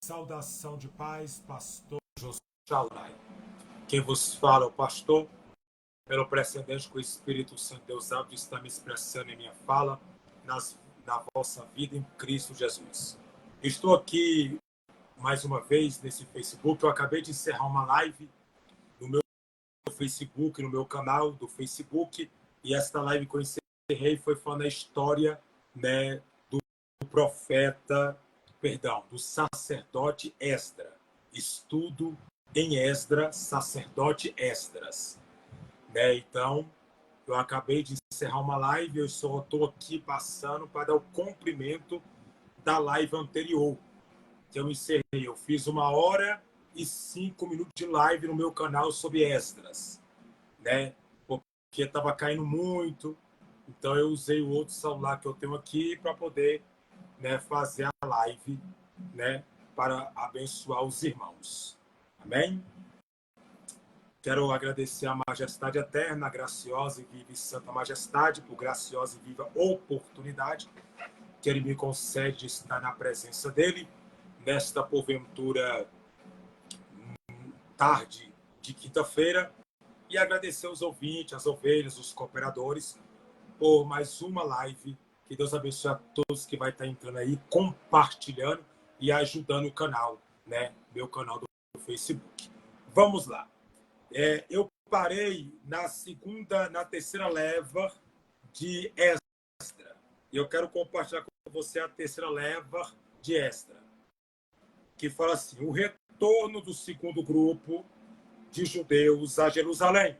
Saudação de paz, pastor José Chalai. Quem vos fala é o pastor, pelo precedente que o Espírito Santo Deus Alto está me expressando em minha fala, na vossa vida em Cristo Jesus. Estou aqui mais uma vez nesse Facebook. Eu acabei de encerrar uma live no meu Facebook, no meu canal do Facebook, e esta live que eu encerrei foi falando a história, né, do do sacerdote Esdras. Estudo em Esdras, sacerdote Esdras, né? Então, eu acabei de encerrar uma live, eu só estou aqui passando para dar o cumprimento da live anterior, que eu encerrei. Eu fiz 1h05 de live no meu canal sobre Esdras, né? Porque estava caindo muito, então eu usei o outro celular que eu tenho aqui para poder, né, fazer a live, né, para abençoar os irmãos. Amém? Quero agradecer a majestade eterna, a graciosa e viva e santa majestade, por graciosa e viva oportunidade que ele me concede de estar na presença dele, nesta porventura tarde de quinta-feira, e agradecer aos ouvintes, as ovelhas, os cooperadores, por mais uma live. Que Deus abençoe a todos que vai estar entrando aí, compartilhando e ajudando o canal, né? Meu canal do Facebook. Vamos lá. Eu parei na terceira leva de Esdras. E eu quero compartilhar com você a terceira leva de Esdras, que fala assim: o retorno do segundo grupo de judeus a Jerusalém.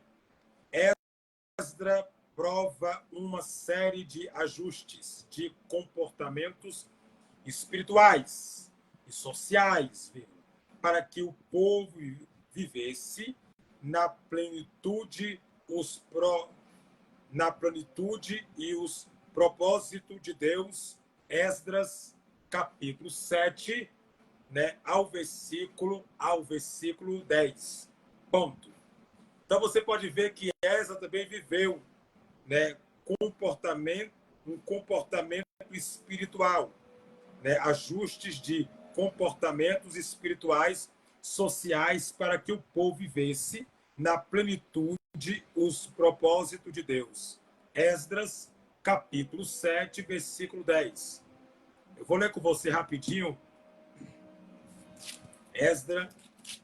Esdras prova uma série de ajustes de comportamentos espirituais e sociais, para que o povo vivesse na plenitude e os propósitos de Deus. Esdras, capítulo 7, né, ao versículo 10. Ponto. Então você pode ver que Esdras também viveu, né, um comportamento espiritual, né, ajustes de comportamentos espirituais, sociais, para que o povo vivesse na plenitude os propósitos de Deus. Esdras, capítulo 7, versículo 10. Eu vou ler com você rapidinho. Esdras,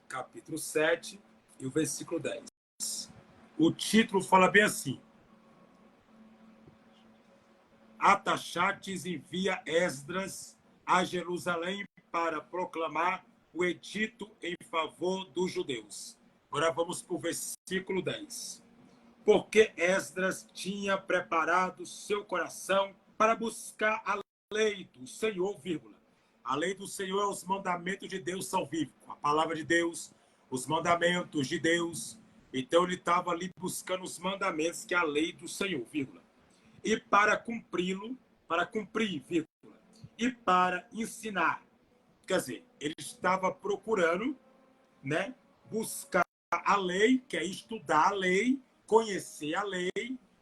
capítulo 7 e o versículo 10. O título fala bem assim: Artaxerxes envia Esdras a Jerusalém para proclamar o edito em favor dos judeus. Agora vamos para o versículo 10. Porque Esdras tinha preparado seu coração para buscar a lei do Senhor, vírgula. A lei do Senhor é os mandamentos de Deus salvífico, a palavra de Deus, os mandamentos de Deus. Então ele estava ali buscando os mandamentos, que é a lei do Senhor, vírgula. E para cumprir, vírgula, e para ensinar. Quer dizer, ele estava procurando, né, buscar a lei, que é estudar a lei, conhecer a lei,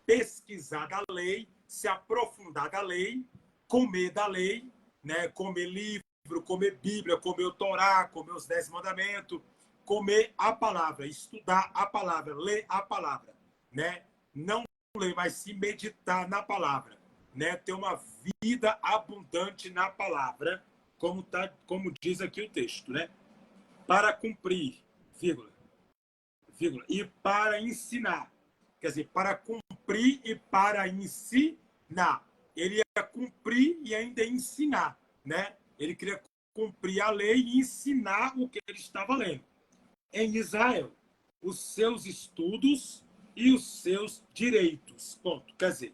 pesquisar da lei, se aprofundar da lei, comer da lei, né, comer livro, comer Bíblia, comer o Torá, comer os 10 mandamentos, comer a palavra, estudar a palavra, ler a palavra, né? Não ler, mas se meditar na palavra, né? Ter uma vida abundante na palavra, como diz aqui o texto, né? Para cumprir, vírgula, e para ensinar. Quer dizer, para cumprir e para ensinar. Ele ia cumprir e ainda ensinar, né? Ele queria cumprir a lei e ensinar o que ele estava lendo. Em Israel, os seus estudos e os seus direitos. Ponto. Quer dizer,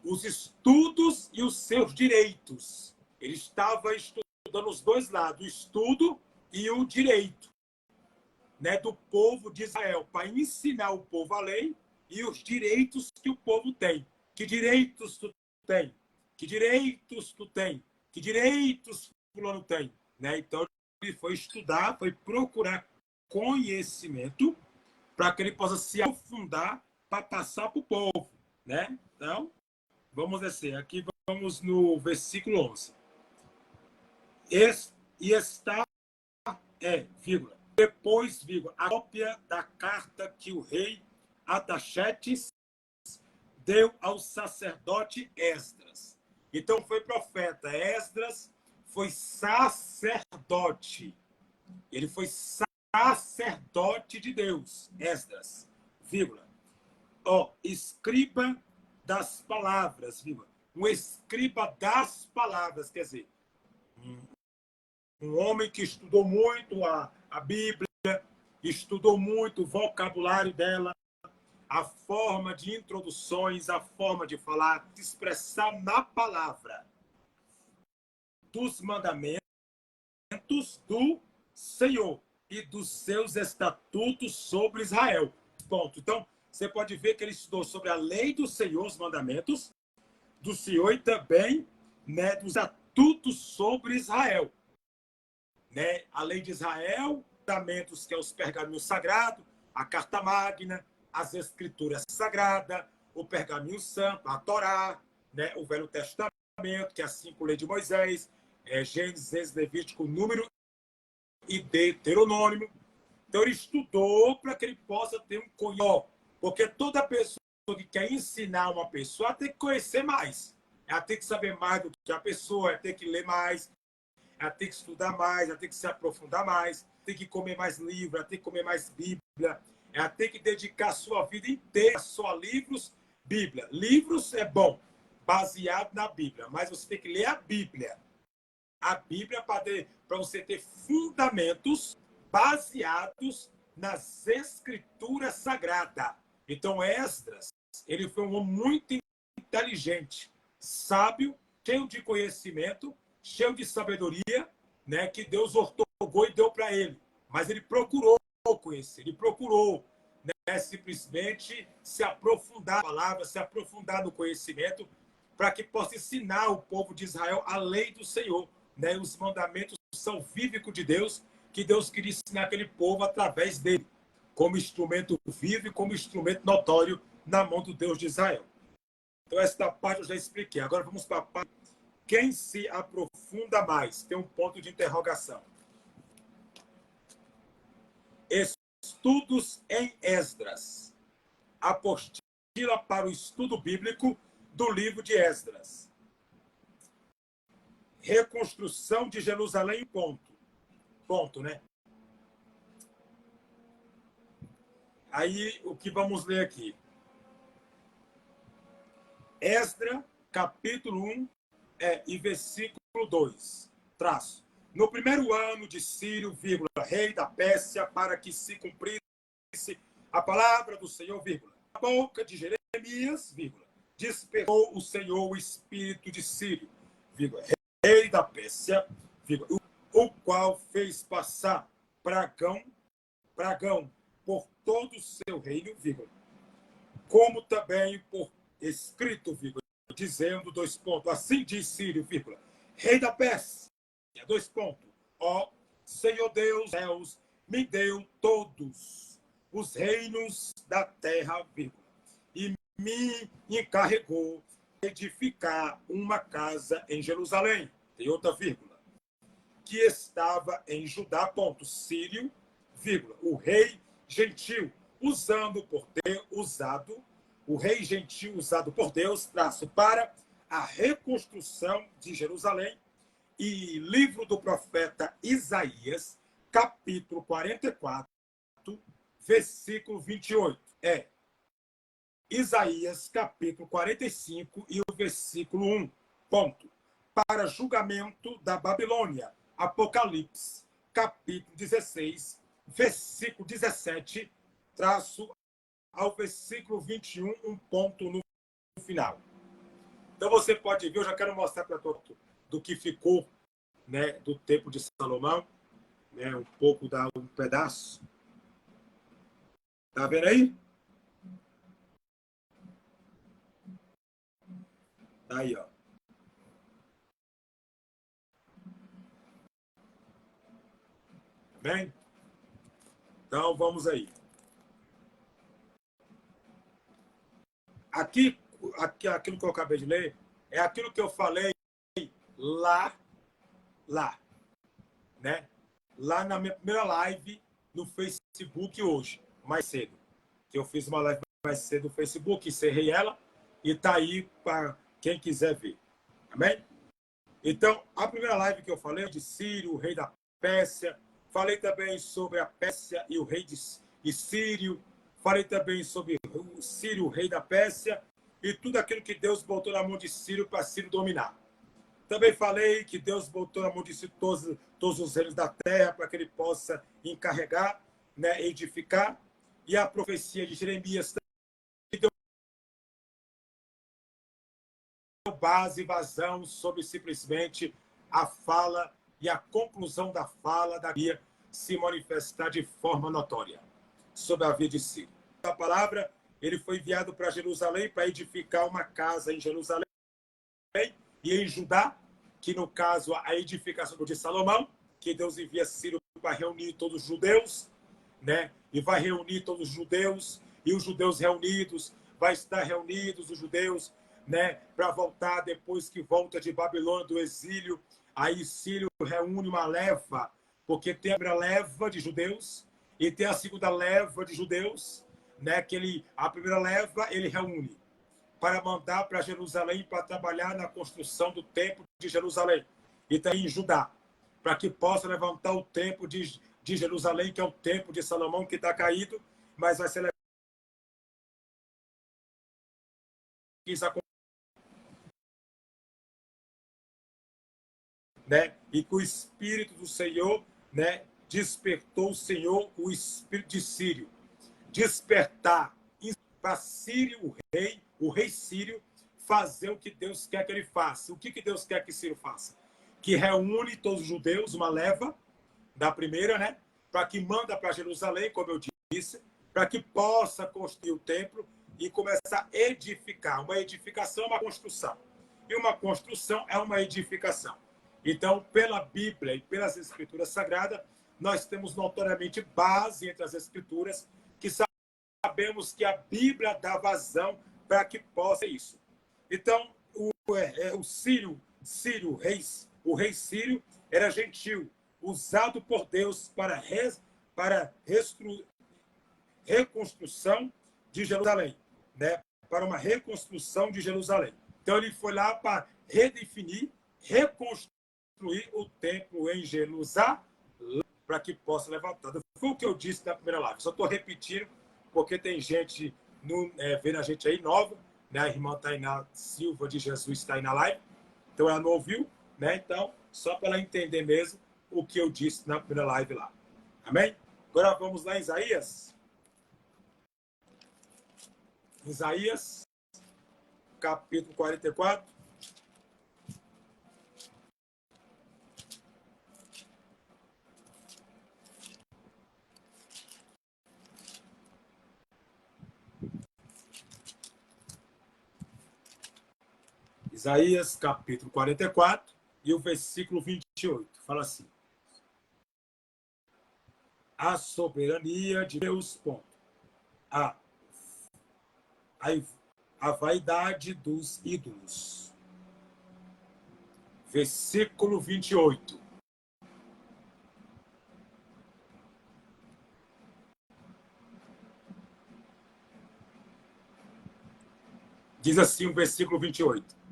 os estudos e os seus direitos. Ele estava estudando os dois lados, o estudo e o direito, né, do povo de Israel, para ensinar o povo a lei e os direitos que o povo tem. Que direitos tu tem? Que direitos tu tem? Que direitos fulano tem? Né? Então, ele foi estudar, foi procurar conhecimento para que ele possa se aprofundar para passar para o povo. Né? Então, vamos descer. Aqui vamos no versículo 11. E estava vírgula. Depois, vírgula, a cópia da carta que o rei Artaxerxes deu ao sacerdote Esdras. Então foi profeta. Esdras foi sacerdote. Ele foi sacerdote de Deus. Esdras, vírgula. Escriba das palavras, vírgula. Um escriba das palavras, quer dizer, um homem que estudou muito a Bíblia, estudou muito o vocabulário dela, a forma de introduções, a forma de falar, de expressar na palavra dos mandamentos do Senhor e dos seus estatutos sobre Israel. Ponto. Então, você pode ver que ele estudou sobre a lei do Senhor, os mandamentos do Senhor e também, né, dos estatutos sobre Israel. Né? A lei de Israel, mandamentos que é os pergaminhos sagrados, a carta magna, as escrituras sagradas, o pergaminho santo, a Torá, né? O Velho Testamento, que é as 5 leis de Moisés, Gênesis, Levítico, Número e Deuteronômio. Então ele estudou para que ele possa ter um conhecimento. Porque toda pessoa que quer ensinar uma pessoa tem que conhecer mais. Ela tem que saber mais do que a pessoa, ela tem que ler mais, ela tem que estudar mais, ela tem que se aprofundar mais, tem que comer mais livros, ela tem que comer mais Bíblia, ela tem que dedicar a sua vida inteira só a livros, Bíblia. Livros é bom, baseado na Bíblia, mas você tem que ler a Bíblia. A Bíblia para você ter fundamentos baseados nas Escrituras Sagradas. Então, Esdras, ele foi um homem muito inteligente, sábio, cheio de conhecimento, cheio de sabedoria, né, que Deus ortogou e deu para ele. Mas ele procurou conhecer, ele procurou, né, simplesmente se aprofundar na palavra, se aprofundar no conhecimento, para que possa ensinar o povo de Israel a lei do Senhor. Né? Os mandamentos são vívico de Deus, que Deus queria ensinar aquele povo através dele, como instrumento vivo e como instrumento notório na mão do Deus de Israel. Então, esta parte eu já expliquei. Agora vamos para a parte. Quem se aprofunda mais? Tem um ponto de interrogação. Estudos em Esdras. Apostila para o estudo bíblico do livro de Esdras. Reconstrução de Jerusalém, ponto. Ponto, né? Aí, o que vamos ler aqui? Esdras, capítulo 1, e versículo 2. Traço. No primeiro ano de Círio, vírgula, rei da Pérsia, para que se cumprisse a palavra do Senhor, vírgula, a boca de Jeremias, vírgula, despertou o Senhor o espírito de Círio, vírgula, rei da Pérsia, vírgula, o qual fez passar Pragão por todo o seu reino, vírgula, como também por escrito, vírgula, dizendo, 2 pontos, assim diz Círio, vírgula, rei da Pérsia, 2 pontos, ó Senhor Deus, me deu todos os reinos da terra, vírgula, e me encarregou de edificar uma casa em Jerusalém, tem outra vírgula, que estava em Judá, ponto, Círio, vírgula, o rei gentil, o rei gentil usado por Deus, traço, para a reconstrução de Jerusalém, e livro do profeta Isaías, capítulo 44, versículo 28. Isaías, capítulo 45 e o versículo 1. Ponto. Para julgamento da Babilônia. Apocalipse, capítulo 16, versículo 17, traço ao versículo 21, um ponto no final. Então você pode ver, eu já quero mostrar para todo do que ficou, né, do tempo de Salomão, né, um pouco, um pedaço. Tá vendo aí? Tá aí, ó. Bem? Então vamos aí. Aqui, aquilo que eu acabei de ler é aquilo que eu falei lá, né? lá na minha primeira live no Facebook hoje, mais cedo. Que eu fiz uma live mais cedo no Facebook, encerrei ela e está aí para quem quiser ver. Amém? Então, a primeira live que eu falei de Círio, o rei da Pérsia, falei também sobre a Pérsia e o rei de Sírio, falei também sobre o Círio, o rei da Pérsia, e tudo aquilo que Deus botou na mão de Círio para Círio dominar. Também falei que Deus botou na mão de Círio todos os reinos da terra para que ele possa encarregar, né, edificar. E a profecia de Jeremias deu base e vazão sobre simplesmente a fala e a conclusão da fala da guia se manifestar de forma notória sobre a vida de Círio. A palavra, ele foi enviado para Jerusalém para edificar uma casa em Jerusalém e em Judá, que no caso a edificação de Salomão, que Deus envia Círio para reunir todos os judeus, né? E vai reunir todos os judeus, e os judeus reunidos, vai estar reunidos os judeus, né? Para voltar depois que volta de Babilônia do exílio, aí Círio reúne uma leva, porque tem a primeira leva de judeus e tem a segunda leva de judeus, né? Que a primeira leva ele reúne para mandar para Jerusalém para trabalhar na construção do templo de Jerusalém e também em Judá, para que possa levantar o templo de Jerusalém, que é o templo de Salomão, que está caído, mas vai ser né? E que o Espírito do Senhor, né, despertou o Senhor, o Espírito de Sírio, despertar para Sírio, o rei Sírio, fazer o que Deus quer que ele faça. O que Deus quer que Sírio faça? Que reúne todos os judeus, uma leva da primeira, né? Para que manda para Jerusalém, como eu disse, para que possa construir o templo e começar a edificar. Uma edificação é uma construção. E uma construção é uma edificação. Então, pela Bíblia e pelas Escrituras Sagradas, nós temos notoriamente base entre as Escrituras que sabemos que a Bíblia dá vazão para que possa isso. Então, o Sírio, o rei Sírio, era gentil, usado por Deus para reconstrução de Jerusalém, né? Para uma reconstrução de Jerusalém. Então, ele foi lá para redefinir, reconstruir o templo em Jerusalém, para que possa levantar. Foi o que eu disse na primeira live. Só estou repetindo, porque tem gente vendo a gente aí nova, né? A irmã Tainá Silva de Jesus está aí na live, então ela não ouviu, né? Então, só para ela entender mesmo o que eu disse na primeira live lá. Amém? Agora vamos lá em Isaías. Isaías, capítulo 44. Isaías, capítulo 44, e o versículo 28. Fala assim. A soberania de Deus, ponto. A vaidade dos ídolos. Versículo 28. Diz assim o versículo 28.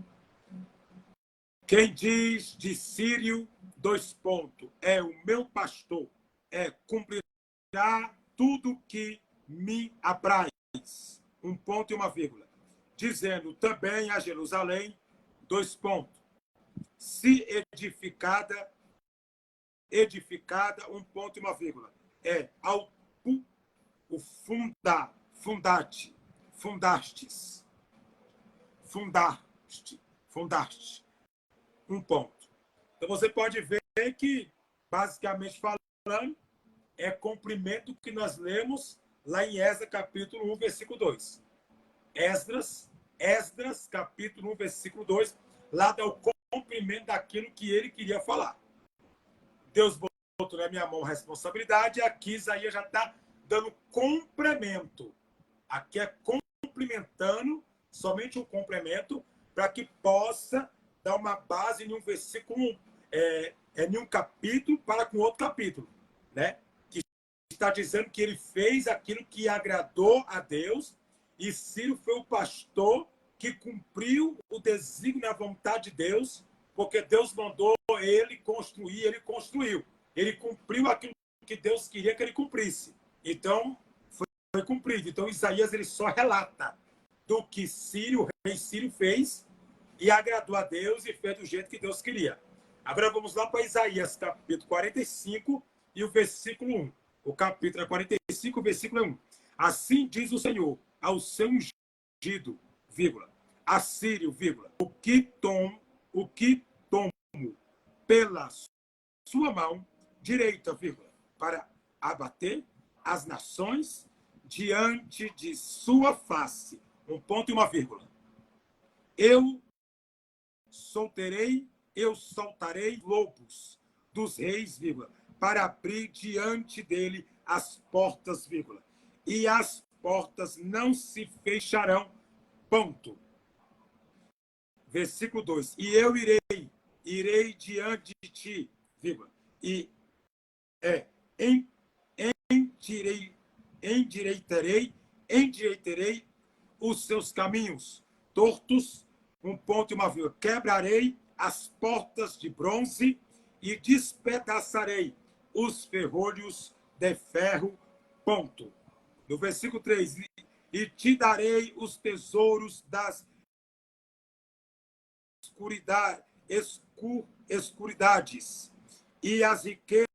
Quem diz de Sírio, dois pontos, é o meu pastor, cumprirá tudo que me apraz. Um ponto e uma vírgula. Dizendo também a Jerusalém, dois pontos. Se edificada, um ponto e uma vírgula. O fundaste. Um ponto. Então você pode ver que, basicamente falando, é cumprimento que nós lemos lá em Esdras, capítulo 1, versículo 2. Esdras, capítulo 1, versículo 2, lá dá o cumprimento daquilo que ele queria falar. Deus botou na minha mão a responsabilidade, e aqui Isaías já está dando complemento. Aqui é complementando, somente um complemento, para que possa dar uma base em um versículo em um capítulo para com outro capítulo, né? Que está dizendo que ele fez aquilo que agradou a Deus e Ciro foi o pastor que cumpriu o desígnio e a vontade de Deus, porque Deus mandou ele construir, ele construiu. Ele cumpriu aquilo que Deus queria que ele cumprisse. Então, foi cumprido. Então, Isaías ele só relata do que Ciro, o rei Ciro fez e agradou a Deus e fez do jeito que Deus queria. Agora vamos lá para Isaías, capítulo 45 e o versículo 1. O capítulo é 45, o versículo 1. Assim diz o Senhor ao seu ungido, vírgula, a Sírio, vírgula, o que tomo pela sua mão direita, vírgula, para abater as nações diante de sua face. Um ponto e uma vírgula. Eu soltarei lobos dos reis, vírgula, para abrir diante dele as portas, vírgula, e as portas não se fecharão, ponto. Versículo 2. E eu irei diante de ti, vírgula, e endireitarei os seus caminhos tortos, um ponto e uma vírgula. Quebrarei as portas de bronze e despedaçarei os ferrolhos de ferro, ponto. No versículo 3, e te darei os tesouros das escuridades e as riquezas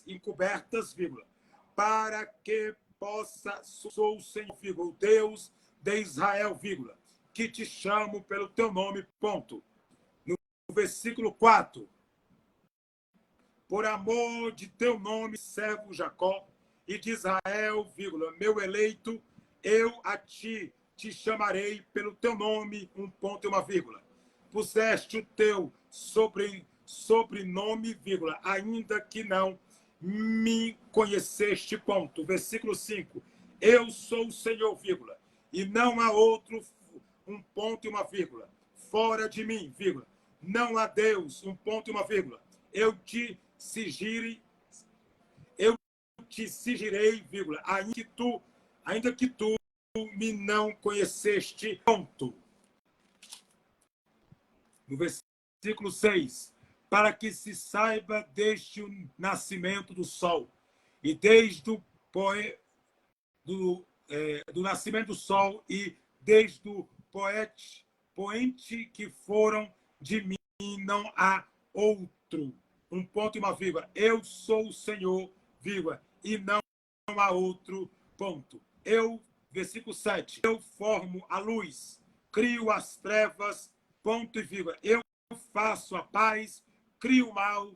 encobertas, vírgula, para que possa, sou o Senhor, vírgula, o Deus de Israel, vírgula, que te chamo pelo teu nome, ponto. No versículo 4, por amor de teu nome, servo Jacó, e de Israel, vírgula, meu eleito, eu a ti te chamarei pelo teu nome, um ponto e uma vírgula. Puseste o teu sobrenome, vírgula, ainda que não me conheceste, ponto. Versículo 5. Eu sou o Senhor, vírgula, e não há outro, um ponto e uma vírgula. Fora de mim, vírgula, não há Deus, um ponto e uma vírgula. Eu te sigirei, vírgula, ainda que tu me não conheceste, ponto. No versículo 6, para que se saiba desde o nascimento do sol e desde o do nascimento do sol e desde o poente que foram de mim não há outro. Um ponto e uma vírgula. Eu sou o Senhor, vírgula, e não há outro, ponto. Versículo 7. Eu formo a luz, crio as trevas, ponto e vírgula. Eu faço a paz, crio o mal,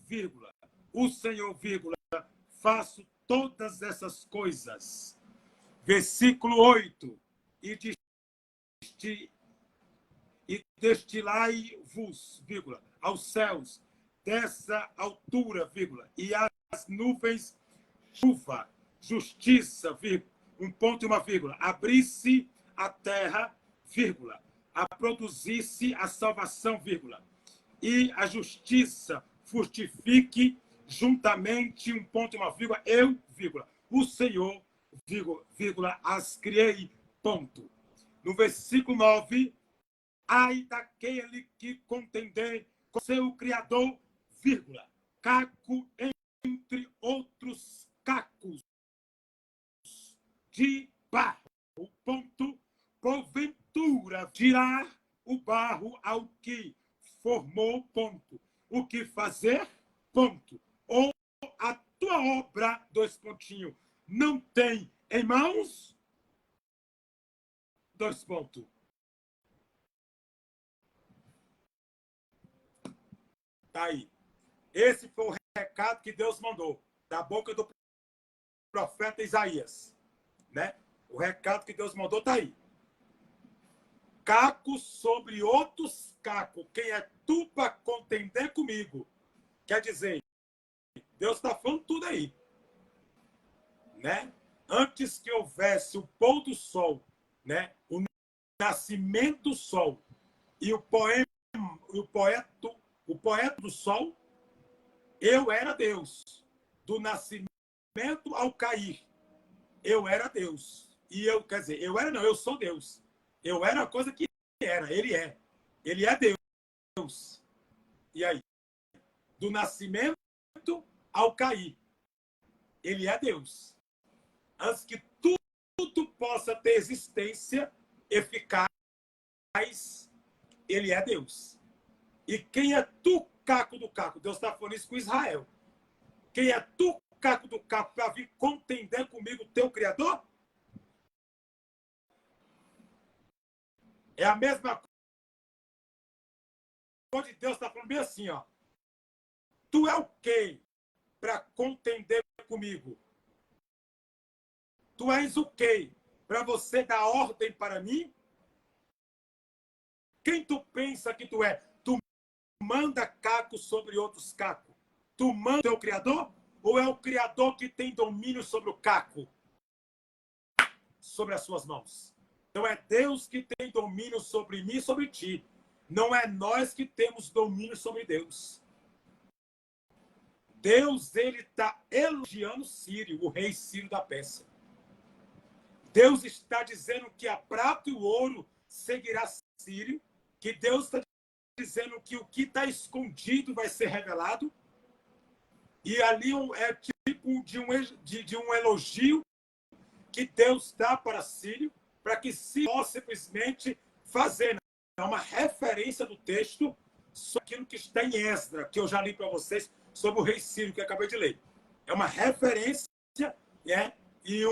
vírgula. O Senhor, vírgula, faço todas essas coisas. Versículo 8. E destilai-vos, vírgula, aos céus, dessa altura, vírgula, e as nuvens, chuva, justiça, vírgula, um ponto e uma vírgula. Abrir-se a terra, vírgula, a produzir-se a salvação, vírgula, e a justiça frutifique juntamente, um ponto e uma vírgula, eu, vírgula, o Senhor, vírgula, as criei, ponto. No versículo 9, ai daquele que contender com seu Criador, vírgula, caco entre outros cacos de barro, ponto, porventura tirar o barro ao que formou, ponto, o que fazer, ponto, ou a tua obra, dois pontinhos, não tem em mãos, dois pontos. Tá aí. Esse foi o recado que Deus mandou da boca do profeta Isaías, né? O recado que Deus mandou tá aí. Caco sobre outros cacos. Quem é tu para contender comigo? Quer dizer, Deus está falando tudo aí, né? Antes que houvesse o pôr do sol, né? O nascimento do sol e o poeta o poeta do sol, eu era Deus. Do nascimento ao cair, eu era Deus. E eu, quer dizer, eu era não, eu sou Deus. Eu era a coisa que era, ele é. Ele é Deus. E aí? Do nascimento ao cair, ele é Deus. Antes que tudo possa ter existência eficaz, ele é Deus. E quem é tu, caco do caco? Deus está falando isso com Israel. Quem é tu, caco do caco, para vir contender comigo, teu Criador? É a mesma coisa de Deus está falando bem assim, ó. Tu é o quê para contender comigo? Tu és o quê para você dar ordem para mim? Quem tu pensa que tu é? Tu manda caco sobre outros cacos? Tu manda o teu Criador? Ou é o Criador que tem domínio sobre o caco? Sobre as suas mãos. Então é Deus que tem domínio sobre mim e sobre ti. Não é nós que temos domínio sobre Deus. Deus, ele está elogiando Sírio, o rei Sírio da Pérsia. Deus está dizendo que a prata e o ouro seguirá Sírio, que Deus está dizendo que o que está escondido vai ser revelado. E ali é tipo de um elogio que Deus dá para Sírio, para que Sírio possa simplesmente fazer. É uma referência do texto sobre aquilo que está em Esdras, que eu já li para vocês, sobre o rei Sírio, que eu acabei de ler. É uma referência, né? E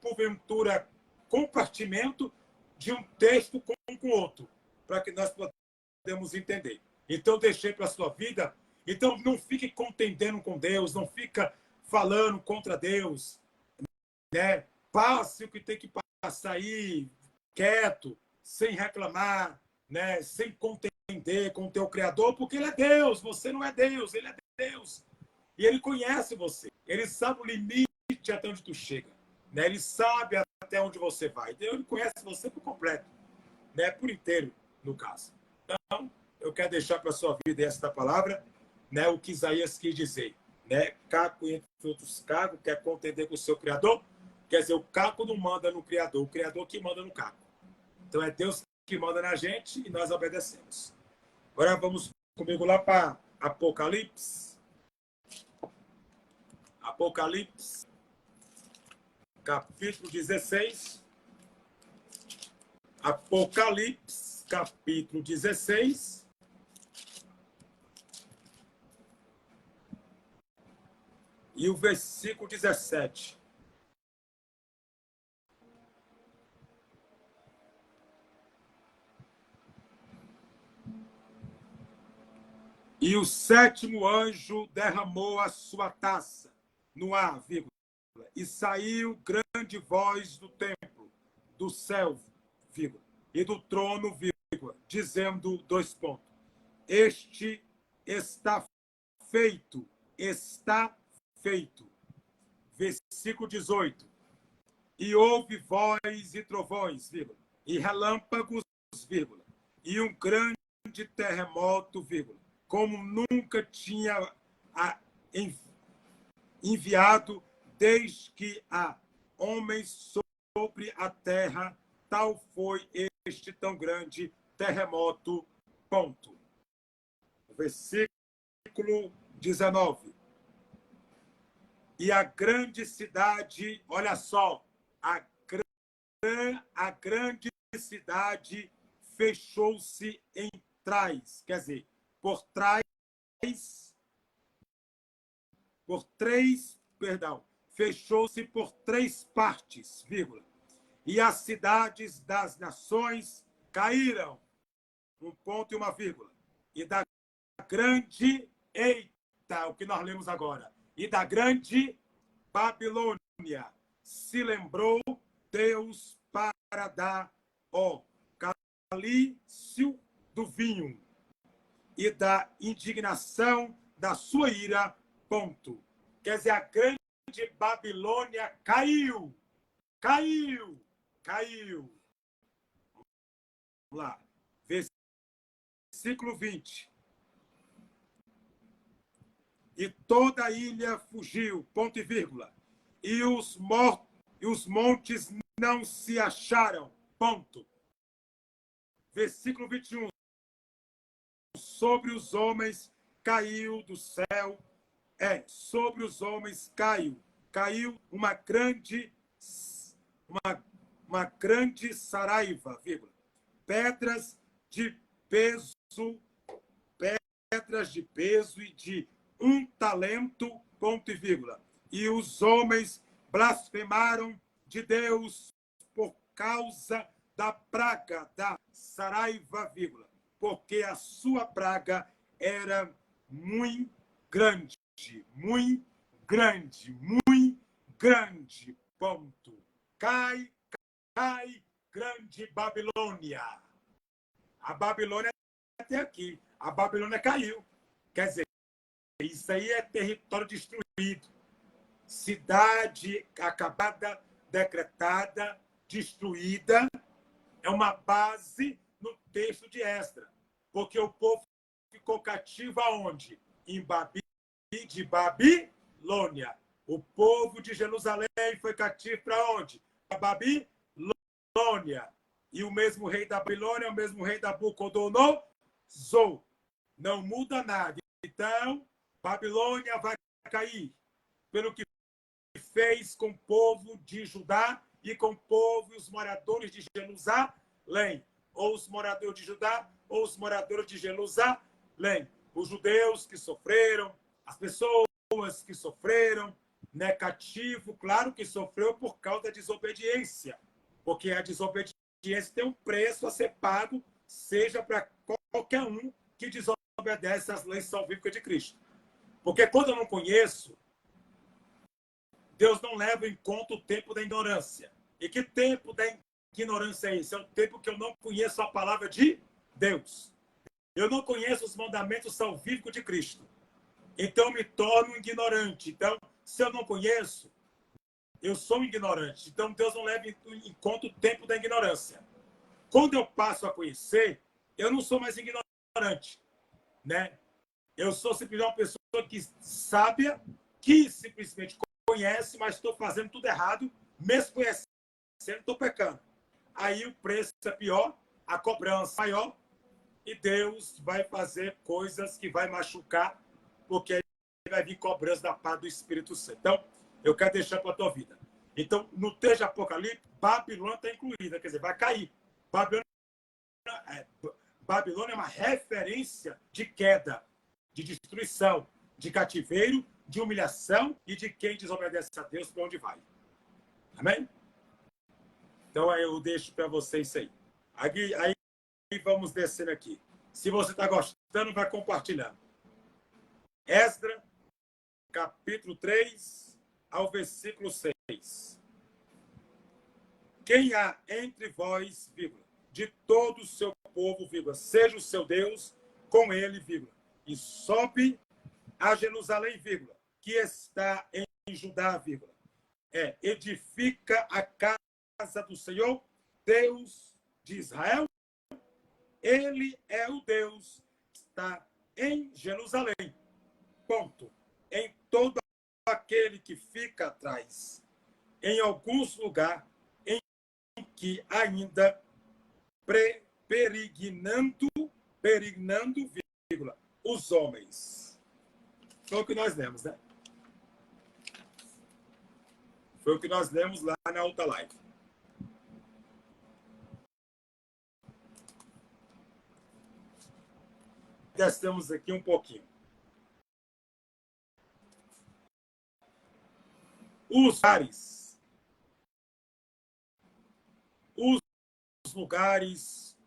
porventura, compartimento de um texto com o outro, para que nós podemos entender. Então, deixei para a sua vida. Então, não fique contendendo com Deus, não fica falando contra Deus, né? Passe o que tem que passar aí, quieto, sem reclamar, né? Sem contender com o teu Criador, porque ele é Deus, você não é Deus, ele é Deus. E ele conhece você, ele sabe o limite até onde tu chega, né? Ele sabe até onde você vai. Ele conhece você por completo, né? Por inteiro, no caso. Então, eu quero deixar para a sua vida esta palavra, né? O que Isaías quis dizer, né? Caco entre outros cacos, quer contender com o seu Criador. Quer dizer, o caco não manda no Criador, o Criador que manda no caco. Então é Deus que manda na gente e nós obedecemos. Agora vamos comigo lá para Apocalipse. Apocalipse, capítulo 16. Apocalipse, capítulo 16. E o versículo 17. E o sétimo anjo derramou a sua taça no ar, vírgula, e saiu grande voz do templo, do céu, vírgula, e do trono, vírgula, dizendo, dois pontos, este está feito, está feito. Versículo 18. E houve voz e trovões, vírgula, e relâmpagos, vírgula, e um grande terremoto, vírgula, como nunca tinha enviado desde que há homens sobre a terra, tal foi este tão grande terremoto. Ponto. Versículo 19. E a grande cidade, olha só, a grande cidade fechou-se em trás, quer dizer, por três, fechou-se por três partes, vírgula. E as cidades das nações caíram, um ponto e uma vírgula. E da grande, eita, o que nós lemos agora, e da grande Babilônia se lembrou Deus para dar o calício do vinho e da indignação da sua ira, ponto. Quer dizer, a grande Babilônia caiu. Caiu. Caiu. Vamos lá. Versículo 20. e toda a ilha fugiu, ponto e vírgula. E os montes não se acharam, ponto. Versículo 21. Sobre os homens caiu do céu, sobre os homens caiu uma grande saraiva, vírgula. Pedras de peso e de 1 talento, ponto e vírgula. E os homens blasfemaram de Deus por causa da praga da saraiva, vírgula, porque a sua praga era muito grande, ponto. Cai, grande Babilônia. A Babilônia até aqui. A Babilônia caiu. Quer dizer, isso aí é território destruído. Cidade acabada, decretada, destruída. É uma base no texto de Esdras. Porque o povo ficou cativo aonde? De Babilônia. O povo de Jerusalém foi cativo para onde? Para Babilônia. E o mesmo rei da Babilônia é o mesmo rei da Nabucodonosor. Não muda nada. Então, Babilônia vai cair pelo que fez com o povo de Judá e com o povo e os moradores de Jerusalém. Ou os moradores de Judá, ou os moradores de Jerusalém. Os judeus que sofreram, as pessoas que sofreram, né, cativo, claro que sofreu por causa da desobediência. Porque a desobediência tem um preço a ser pago, seja para qualquer um que desobedece às leis salvíficas de Cristo. Porque quando eu não conheço, Deus não leva em conta o tempo da ignorância. E que tempo da ignorância é esse? É o tempo que eu não conheço a palavra de Deus. Eu não conheço os mandamentos salvíficos de Cristo. Então, eu me torno ignorante. Então, se eu não conheço, eu sou ignorante. Então, Deus não leva em conta o tempo da ignorância. Quando eu passo a conhecer, eu não sou mais ignorante, né? Eu sou simplesmente uma pessoa que sábia, que simplesmente conhece, mas estou fazendo tudo errado, mesmo conhecendo, estou pecando. Aí o preço é pior, a cobrança é maior, e Deus vai fazer coisas que vai machucar, porque aí vai vir cobrança da parte do Espírito Santo. Então, eu quero deixar para a tua vida. Então, no texto de Apocalipse, Babilônia está incluída, quer dizer, vai cair. Babilônia é uma referência de queda, de destruição, de cativeiro, de humilhação e de quem desobedece a Deus para onde vai. Amém? Então, aí eu deixo para vocês isso aí. Aí vamos descendo aqui. Se você está gostando, vai compartilhando. Esdras, capítulo 3, ao versículo 6. Quem há entre vós, vírgula, de todo o seu povo, vírgula, seja o seu Deus, com ele, vírgula, e sobe a Jerusalém, vírgula, que está em Judá, vírgula, edifica a casa do Senhor, Deus de Israel. Ele é o Deus que está em Jerusalém. Ponto. Em todo aquele que fica atrás, em alguns lugares em que ainda peregrinando, vírgula, os homens. Foi o que nós lemos, né? Foi o que nós lemos lá na outra live. Testamos aqui um pouquinho. Os lugares,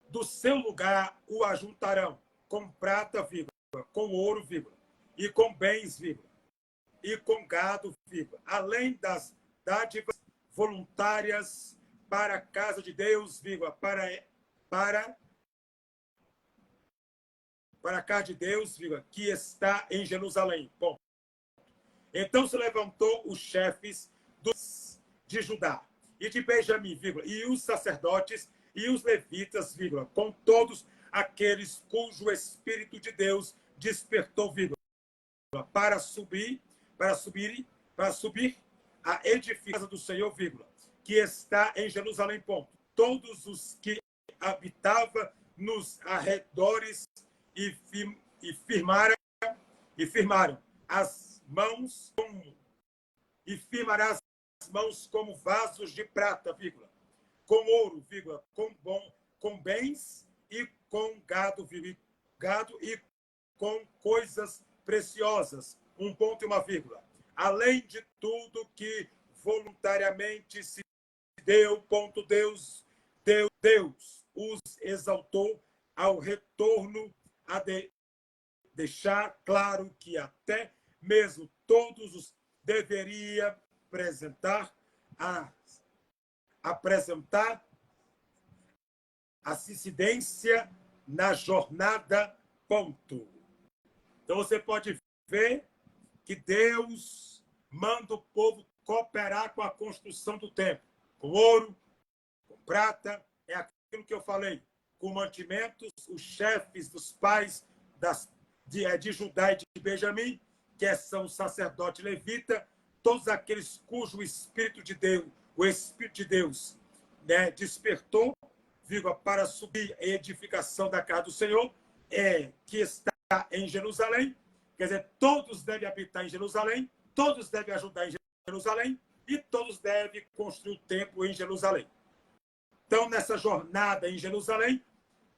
do seu lugar o ajuntarão com prata, vírgula, com ouro, vírgula, e com bens, vírgula, e com gado, vírgula, além das dádivas voluntárias para a casa de Deus, vírgula, para a casa de Deus, vírgula, que está em Jerusalém. Bom, então se levantou os chefes de Judá e de Benjamim, vírgula, e os sacerdotes e os levitas, vírgula, com todos aqueles cujo Espírito de Deus despertou, vírgula, para subir a edificação do Senhor, vírgula, que está em Jerusalém, ponto. Todos os que habitavam nos arredores e firmaram as mãos como vasos de prata, vírgula, com ouro, vírgula, com bens e com gado e com coisas preciosas, um ponto e uma vírgula. Além de tudo que voluntariamente se deu, ponto, Deus os exaltou ao retorno a deixar claro que até mesmo todos os deveriam apresentar assistência na jornada, ponto. Então você pode ver que Deus manda o povo cooperar com a construção do templo, com ouro, com prata, é aquilo que eu falei, com mantimentos, os chefes dos pais de Judá e de Benjamim, que são o sacerdote levita, todos aqueles cujo Espírito de Deus, o Espírito de Deus, né, despertou, vírgula, para subir a edificação da casa do Senhor, que está em Jerusalém, quer dizer, todos devem habitar em Jerusalém, todos devem ajudar em Jerusalém e todos devem construir o templo em Jerusalém. Então, nessa jornada em Jerusalém,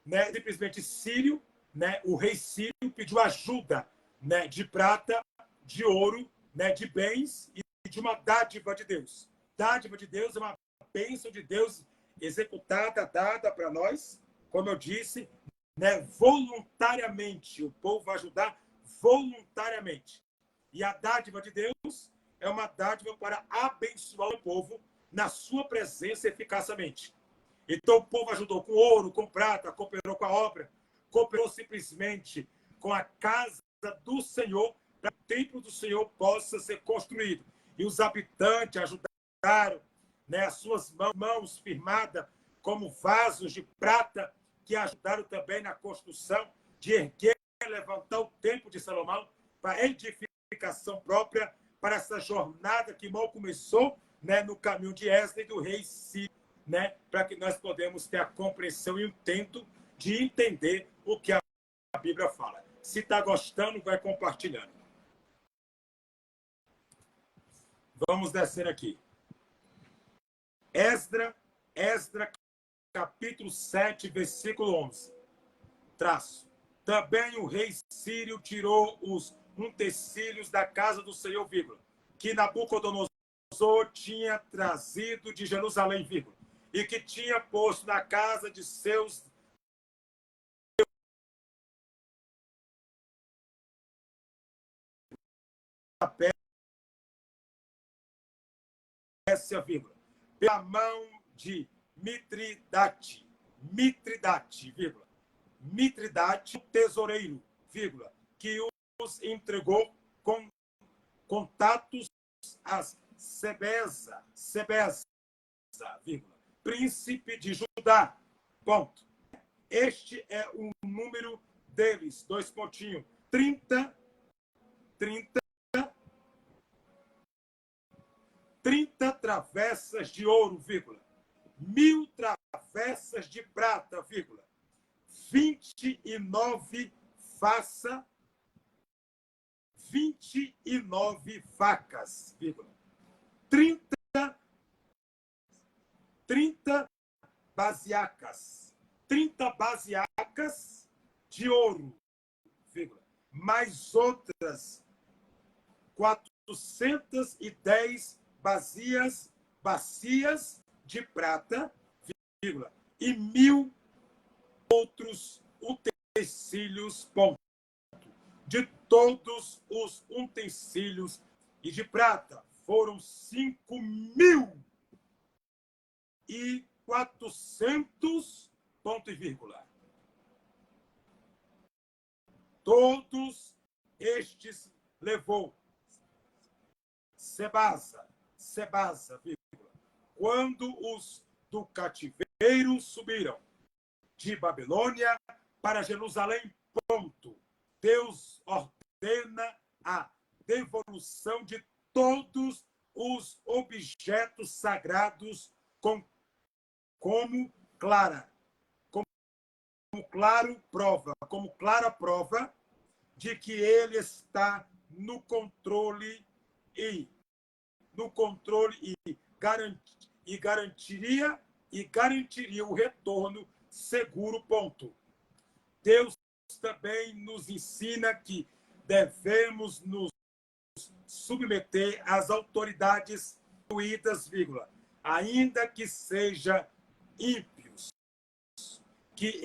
né, simplesmente Círio, né, o rei Círio pediu ajuda, né, de prata, de ouro, né, de bens e de uma dádiva de Deus. Dádiva de Deus é uma bênção de Deus executada, dada para nós, como eu disse, né, voluntariamente. O povo vai ajudar voluntariamente. E a dádiva de Deus é uma dádiva para abençoar o povo na sua presença eficazmente. Então o povo ajudou com ouro, com prata, cooperou com a obra, cooperou simplesmente com a casa do Senhor, para que o templo do Senhor possa ser construído. E os habitantes ajudaram, né, as suas mãos firmadas como vasos de prata, que ajudaram também na construção de erguer e levantar o templo de Salomão para edificação própria, para essa jornada que mal começou, né, no caminho de Esdras e do rei Círio, né, para que nós podemos ter a compreensão e o intento de entender o que a Bíblia fala. Se está gostando, vai compartilhando. Vamos descer aqui. Esdras, capítulo 7, versículo 11. Traço. Também o rei Círio tirou os utensílios da casa do Senhor, vírgula, que Nabucodonosor tinha trazido de Jerusalém, vírgula, e que tinha posto na casa de seus vírgula, pela mão de Mitridate, vírgula, Mitridate, tesoureiro, vírgula, que os entregou com contatos a Sebeza, vírgula, príncipe de Judá, ponto. Este é o número deles, 2 pontinhos, 30 travessas de ouro, vírgula, 1000 travessas de prata, vírgula, 29 facas, vírgula, 30 baseacas, 30 baseacas de ouro, vírgula, mais outras 410 bacias de prata, vírgula, e 1000 outros utensílios, ponto. De todos os utensílios e de prata foram 5.400, ponto e vírgula. Todos estes levou Sebasa, vírgula, quando os do cativeiro subiram de Babilônia para Jerusalém, ponto. Deus ordena a devolução de todos os objetos sagrados como clara prova de que ele está no controle e garantiria o retorno seguro, ponto. Deus também nos ensina que devemos nos submeter às autoridades instituídas, ainda que sejam ímpios, que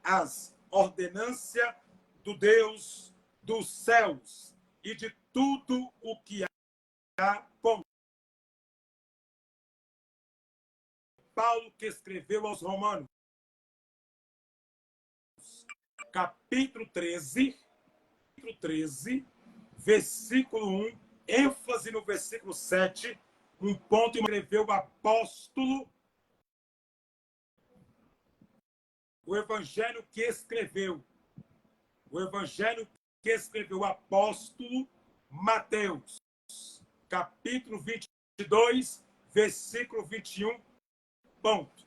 as ordenâncias do Deus dos céus e de tudo o que há, ponto. Paulo, que escreveu aos Romanos, capítulo 13, versículo 1, ênfase no versículo 7, um ponto que escreveu o apóstolo, o evangelho que escreveu o apóstolo Mateus, capítulo 22, versículo 21, ponto.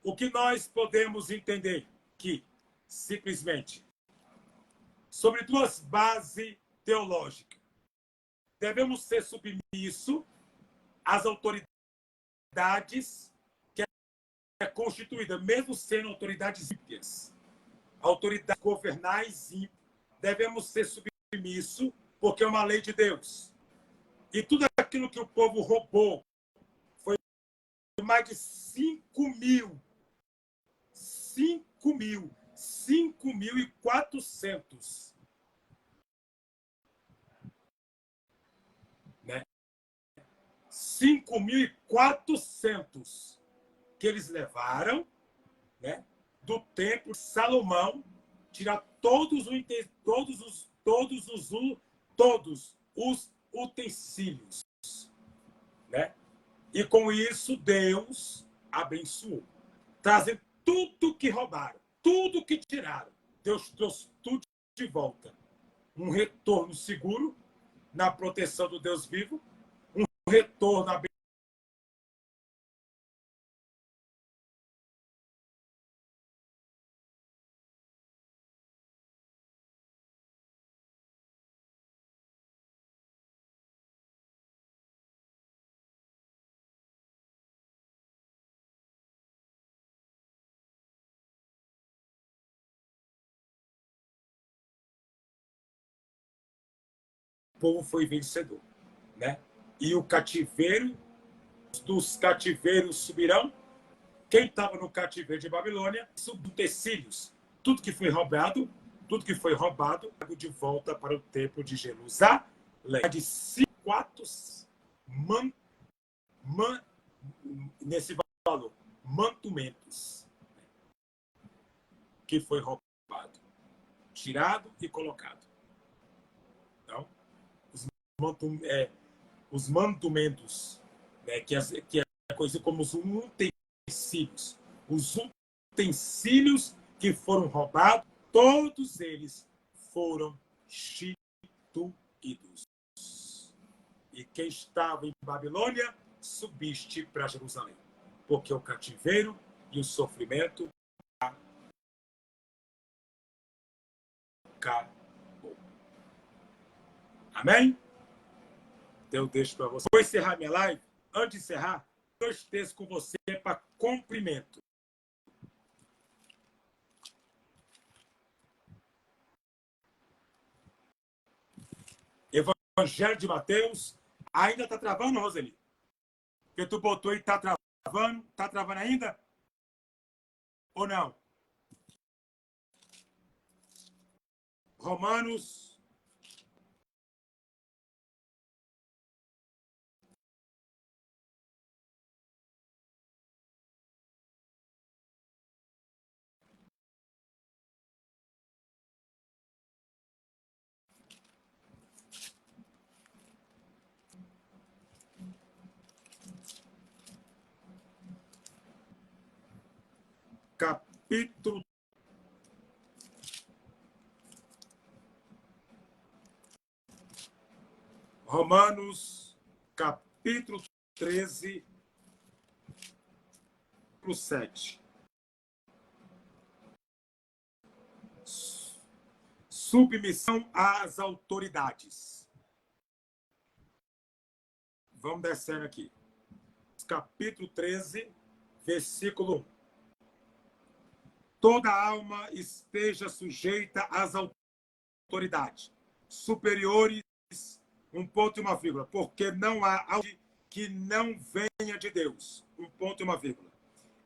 O que nós podemos entender que, simplesmente, sobre duas bases teológicas, devemos ser submissos às autoridades que é constituída, mesmo sendo autoridades ímpias, autoridades governais ímpias, devemos ser submissos porque é uma lei de Deus. E tudo aquilo que o povo roubou foi mais de 5.400, né? 5.400 que eles levaram, né, do templo de Salomão, tirar todos os utensílios, né? E com isso Deus abençoou, trazendo tudo que roubaram, tudo que tiraram. Deus trouxe tudo de volta. Um retorno seguro na proteção do Deus vivo, um retorno abençoado. O povo foi vencedor, né? E o cativeiro, dos cativeiros subirão. Quem estava no cativeiro de Babilônia, utensílios, tudo que foi roubado, de volta para o templo de Jerusalém. De 4 nesse valor, mantumentos que foi roubado, tirado e colocado. Então, os mantumentos, né, que é coisa como os utensílios que foram roubados, todos eles foram restituídos. E quem estava em Babilônia subiste para Jerusalém, porque o cativeiro e o sofrimento acabou. Amém? Então eu deixo para você. Vou encerrar minha live. Antes de encerrar, 2 textos com você para cumprimento. Evangelho de Mateus. Ainda está travando, Roseli? Porque tu botou e está travando. Está travando ainda? Ou não? Romanos. capítulo Romanos, capítulo 13, 7. Submissão às autoridades. Vamos descendo aqui. Capítulo 13, versículo 1. Toda alma esteja sujeita às autoridades superiores, um ponto e uma vírgula, porque não há algo que não venha de Deus, um ponto e uma vírgula.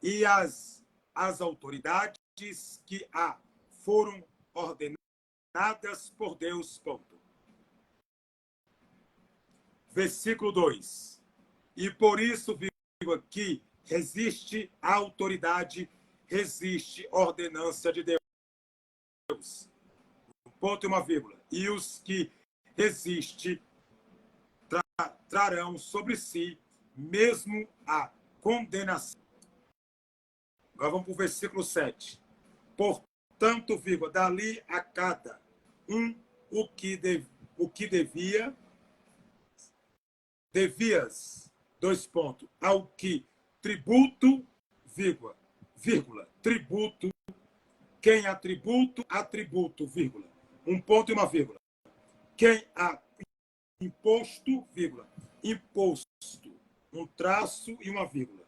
E as autoridades que foram ordenadas por Deus, ponto. Versículo 2. E por isso, que resiste a autoridade, resiste a ordenança de Deus. Um ponto e uma vírgula. E os que resistem trarão sobre si mesmo a condenação. Agora vamos para o versículo 7. Portanto, vírgula, dali a cada um o que devias, dois pontos, ao que tributo, vírgula, tributo, quem há tributo, atributo, vírgula, um ponto e uma vírgula. Quem há imposto, vírgula, imposto, um traço e uma vírgula.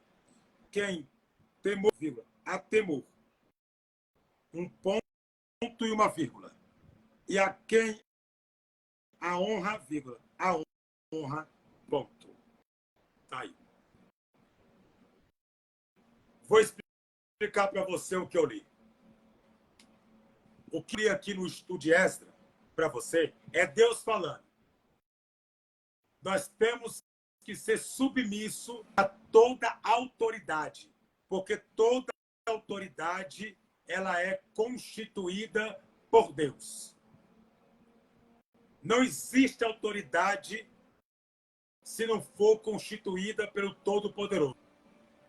Quem temor, vírgula, a temor, um ponto e uma vírgula. E a quem a honra, vírgula, a honra, ponto. Tá aí. Vou explicar para você o que eu li. O que eu li aqui no estudo de Esdras, para você, é Deus falando. Nós temos que ser submisso a toda autoridade, porque toda autoridade ela é constituída por Deus. Não existe autoridade se não for constituída pelo Todo-Poderoso.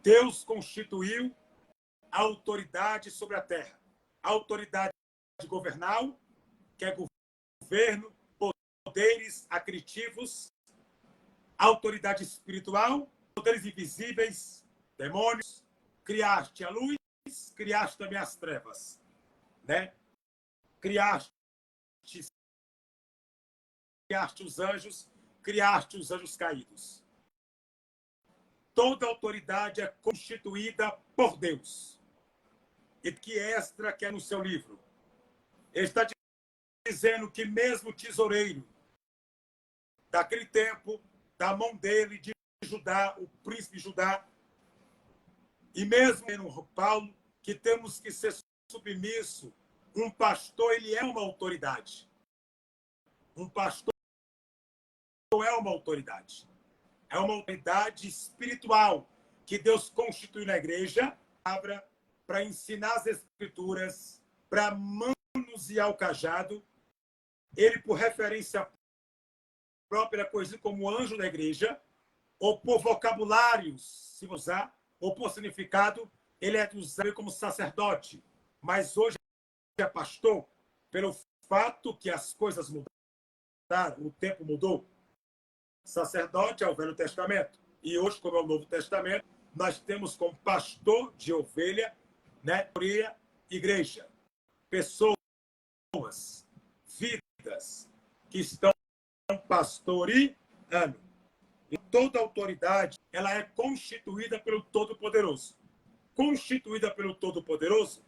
Deus constituiu a autoridade sobre a terra. A autoridade governal, que é governo, poderes acretivos, autoridade espiritual, poderes invisíveis, demônios. Criaste a luz, criaste também as trevas, né? Criaste os anjos caídos. Toda autoridade é constituída por Deus. E que Esdras quer no seu livro. Ele está dizendo que mesmo o tesoureiro daquele tempo, da mão dele, de Judá, o príncipe Judá, e mesmo no Paulo, que temos que ser submisso. Um pastor, ele é uma autoridade. Um pastor é uma autoridade. É uma autoridade espiritual que Deus constituiu na igreja para ensinar as escrituras, para manusear o cajado. Ele, por referência própria, conhecido como anjo da igreja, ou por vocabulários, se usar, ou por significado, ele é usado como sacerdote. Mas hoje é pastor, pelo fato que as coisas mudaram, o tempo mudou. Sacerdote é o Velho Testamento. E hoje, como é o Novo Testamento, nós temos como pastor de ovelha, né, igreja. Pessoas, vidas, que estão pastoreando. E toda autoridade, ela é constituída pelo Todo-Poderoso. Constituída pelo Todo-Poderoso,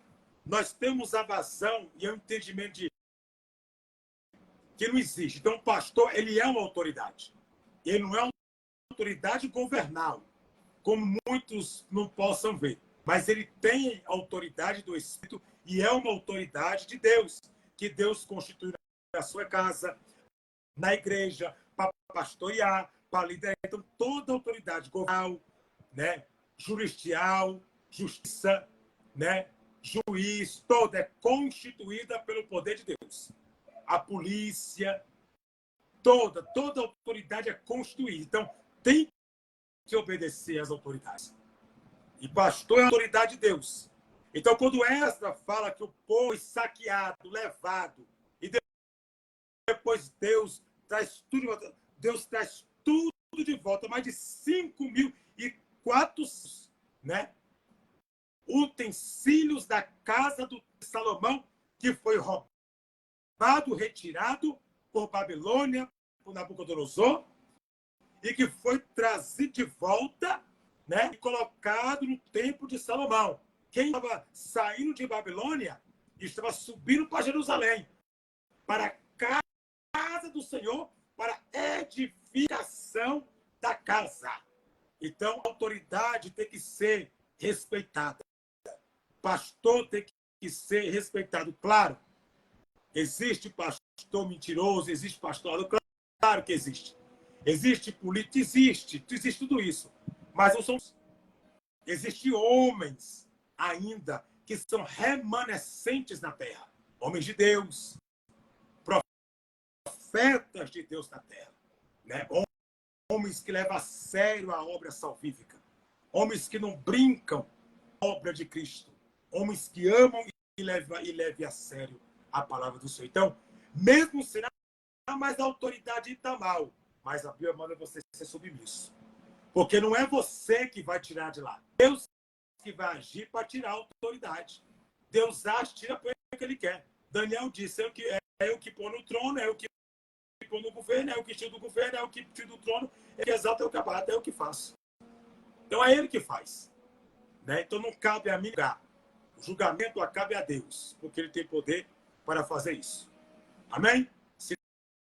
nós temos a vazão e o entendimento de que não existe. Então, o pastor, ele é uma autoridade. Ele não é uma autoridade governal, como muitos não possam ver. Mas ele tem autoridade do Espírito e é uma autoridade de Deus, que Deus constitui na sua casa, na igreja, para pastorear, para liderar. Então, toda autoridade governal, né, juridical, justiça, né, juiz, toda é constituída pelo poder de Deus. A polícia, toda autoridade é constituída. Então, tem que obedecer às autoridades. E pastor é a autoridade de Deus. Então, quando Esdras fala que o povo foi saqueado, levado, e depois Deus traz tudo de volta, Deus traz tudo de volta, mais de 5.400, né, utensílios da casa de Salomão, que foi roubado, retirado por Babilônia, por Nabucodonosor, e que foi trazido de volta, né, e colocado no templo de Salomão. Quem estava saindo de Babilônia estava subindo para Jerusalém, para a casa do Senhor, para a edificação da casa. Então, a autoridade tem que ser respeitada. O pastor tem que ser respeitado. Claro, existe pastor mentiroso, existe pastor... Claro que existe. Existe política, existe tudo isso. Mas não são... Existem homens ainda que são remanescentes na terra. Homens de Deus, profetas de Deus na terra, né? Homens que levam a sério a obra salvífica, homens que não brincam com a obra de Cristo, homens que amam e levam a sério a palavra do Senhor. Então, mesmo será mais autoridade está mal, mas a Bíblia manda você ser submisso, porque não é você que vai tirar de lá, Deus que vai agir para tirar a autoridade. Deus age, tira para o que ele quer. Daniel disse, é o que põe no trono, é o que põe no governo, é o que tira do governo, é o que tira do trono, é o que exalta, é o que abate, é o que faz. Então é ele que faz, né? Então não cabe a mim julgar. O julgamento cabe a Deus, porque ele tem poder para fazer isso. Amém? Se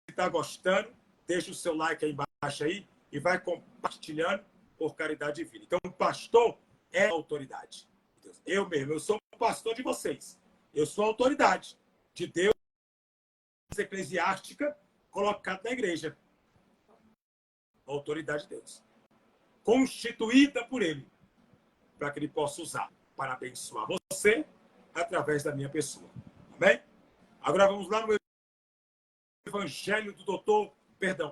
está gostando, deixa o seu like aí embaixo aí e vai compartilhando por caridade divina. Então o pastor é a autoridade de Deus. Eu mesmo, eu sou o pastor de vocês. Eu sou a autoridade de Deus eclesiástica colocada na igreja. A autoridade de Deus. Constituída por ele, para que ele possa usar para abençoar você através da minha pessoa. Amém? Agora vamos lá no Evangelho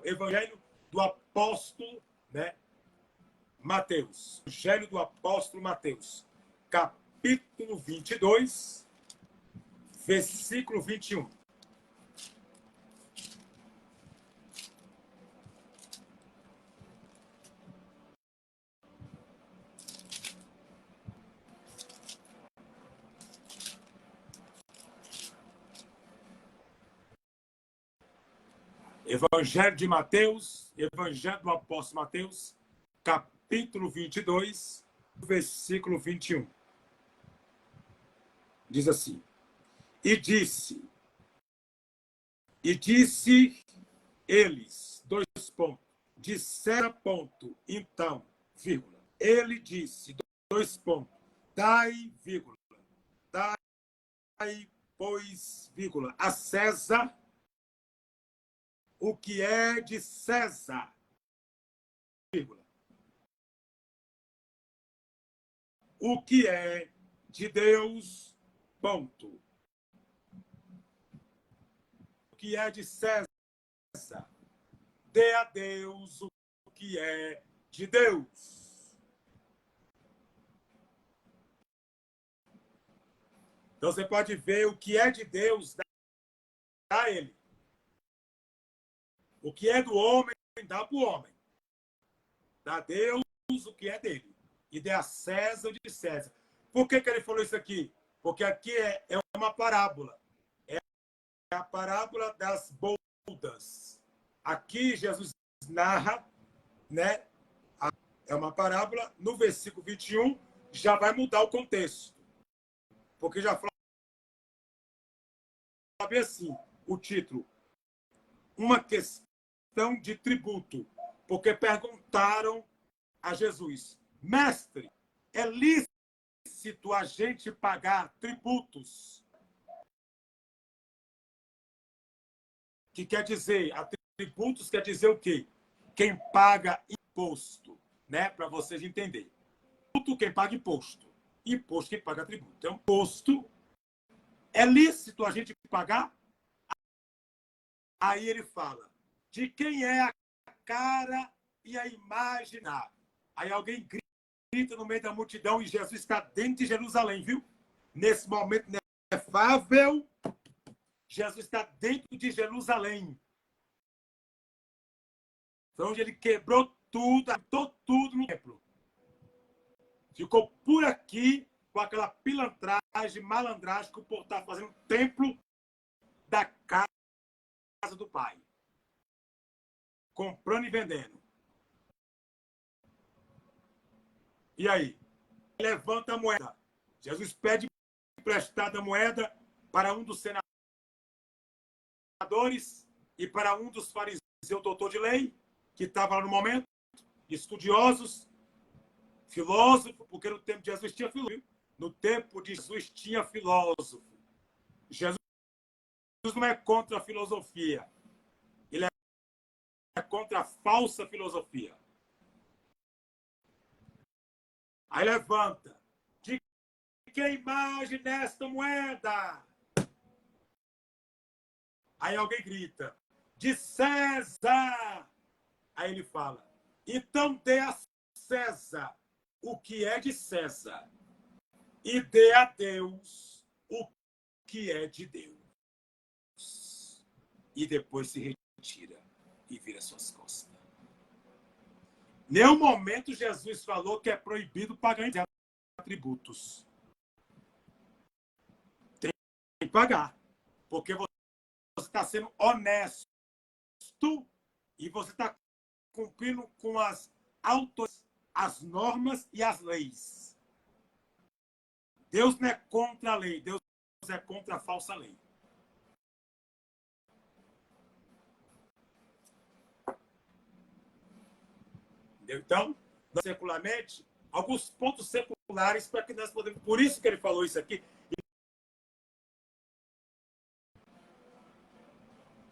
Evangelho do Apóstolo, né, Mateus. Evangelho do Apóstolo Mateus, capítulo 22, versículo 21. Evangelho de Mateus, Evangelho do Apóstolo Mateus, capítulo 22, versículo 21. Diz assim: E disse eles, dois pontos, disseram ponto, então, vírgula. Ele disse, dois pontos, dai, vírgula, dai, pois, vírgula, a César o que é de César, vírgula. O que é de Deus, ponto. O que é de César, dê a Deus o que é de Deus. Então você pode ver o que é de Deus, dá a ele. O que é do homem, dá para o homem. Dá a Deus o que é dele. E dê a César o de César. Por que ele falou isso aqui? Porque aqui é uma parábola. É a parábola das boldas. Aqui Jesus narra, né? É uma parábola. No versículo 21, já vai mudar o contexto. Porque já fala bem assim, o título. Uma questão de tributo. Porque perguntaram a Jesus: Mestre, é lícito a gente pagar tributos? Que quer dizer, tributos quer dizer o quê? Quem paga imposto, né? Para vocês entenderem. Tributo, quem paga imposto. Imposto, quem paga tributo. Então, imposto, é lícito a gente pagar? Aí ele fala, de quem é a cara e a imagem? Aí alguém grita no meio da multidão e Jesus está dentro de Jerusalém, viu? Nesse momento inefável, Jesus está dentro de Jerusalém. Foi onde ele quebrou tudo, arrebentou tudo no templo. Ficou por aqui com aquela pilantragem, malandragem que o povo estava fazendo um templo da casa do Pai. Comprando e vendendo. E aí? Levanta a moeda. Jesus pede emprestada a moeda para um dos senadores e para um dos fariseus, doutor de lei, que estava lá no momento, estudiosos, filósofo, porque no tempo de Jesus tinha filósofo. No tempo de Jesus tinha filósofo. Jesus não é contra a filosofia. Ele é contra a falsa filosofia. Aí levanta. De que imagem nesta moeda? Aí alguém grita. De César. Aí ele fala. Então dê a César o que é de César. E dê a Deus o que é de Deus. E depois se retira e vira suas costas. Nenhum momento Jesus falou que é proibido pagar tributos. Tem que pagar. Porque você está sendo honesto e você está cumprindo com as autoridades, as normas e as leis. Deus não é contra a lei, Deus é contra a falsa lei. Entendeu? Então, secularmente, alguns pontos seculares para que nós podemos. Por isso que ele falou isso aqui.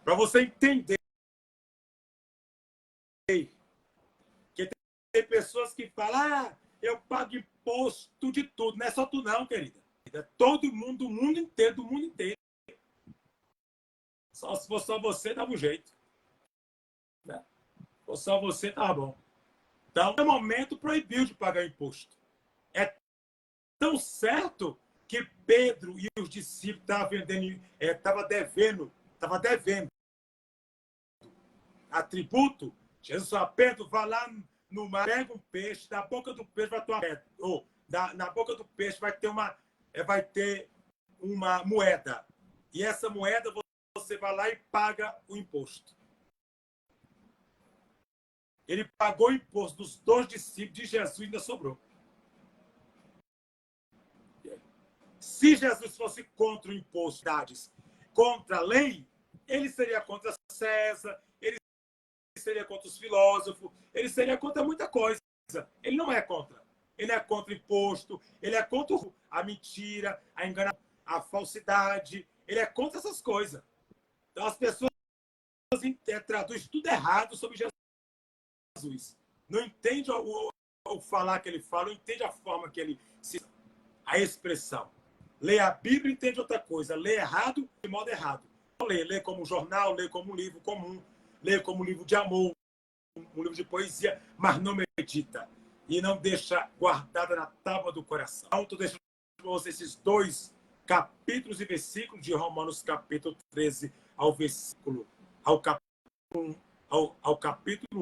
Para você entender que tem pessoas que falam, eu pago imposto de tudo. Não é só tu não, querida. É todo mundo, do mundo inteiro, do mundo inteiro. Só se for só você, dava um jeito. Se for só você, tá bom. Então, no momento, proibiu de pagar imposto. É tão certo que Pedro e os discípulos estavam devendo a tributo. Jesus falou, Pedro, vai lá no mar, pega um peixe, na boca do peixe vai ter uma moeda. Ou, na boca do peixe vai ter uma moeda. E essa moeda você vai lá e paga o imposto. Ele pagou o imposto dos 2 discípulos de Jesus e ainda sobrou. Se Jesus fosse contra o imposto, contra a lei, ele seria contra César, ele seria contra os filósofos, ele seria contra muita coisa. Ele não é contra. Ele é contra o imposto, ele é contra a mentira, a enganação, a falsidade. Ele é contra essas coisas. Então as pessoas traduzem tudo errado sobre Jesus. Não entende o falar que ele fala, não entende a forma que ele se... A expressão. Lê a Bíblia e entende outra coisa. Lê errado de modo errado. Lê como jornal, lê como um livro comum, lê como um livro de amor, um livro de poesia, mas não medita. E não deixa guardada na tábua do coração. Então, estou deixando para vocês esses 2 capítulos e versículos de Romanos, capítulo 13 ao capítulo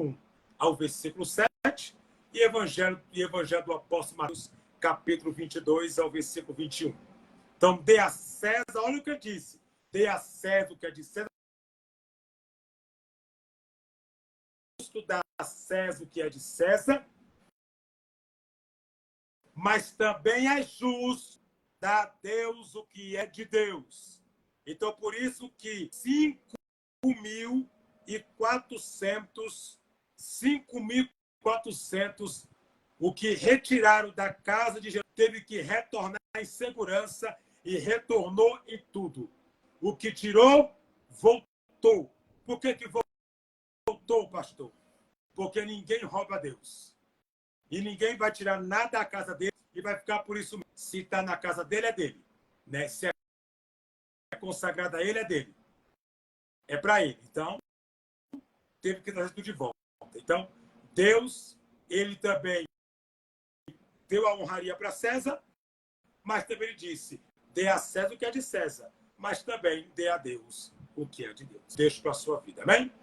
1, ao versículo 7, e Evangelho do Apóstolo Mateus, capítulo 22 ao versículo 21. Então, dê a César, olha o que eu disse, dê a César o que é de César, estudar a César o que é de César, mas também é justo dar a Deus o que é de Deus. Então, por isso que 5.400, o que retiraram da casa de Jesus, teve que retornar em segurança e retornou em tudo. O que tirou, voltou. Por que voltou, pastor? Porque ninguém rouba a Deus. E ninguém vai tirar nada da casa dele e vai ficar por isso mesmo. Se está na casa dele, é dele. Né? Se é consagrado a ele, é dele. É para ele. Então, teve que trazer tudo de volta. Então, Deus, ele também deu a honraria para César, mas também ele disse, dê a César o que é de César, mas também dê a Deus o que é de Deus. Deixo para a sua vida, amém?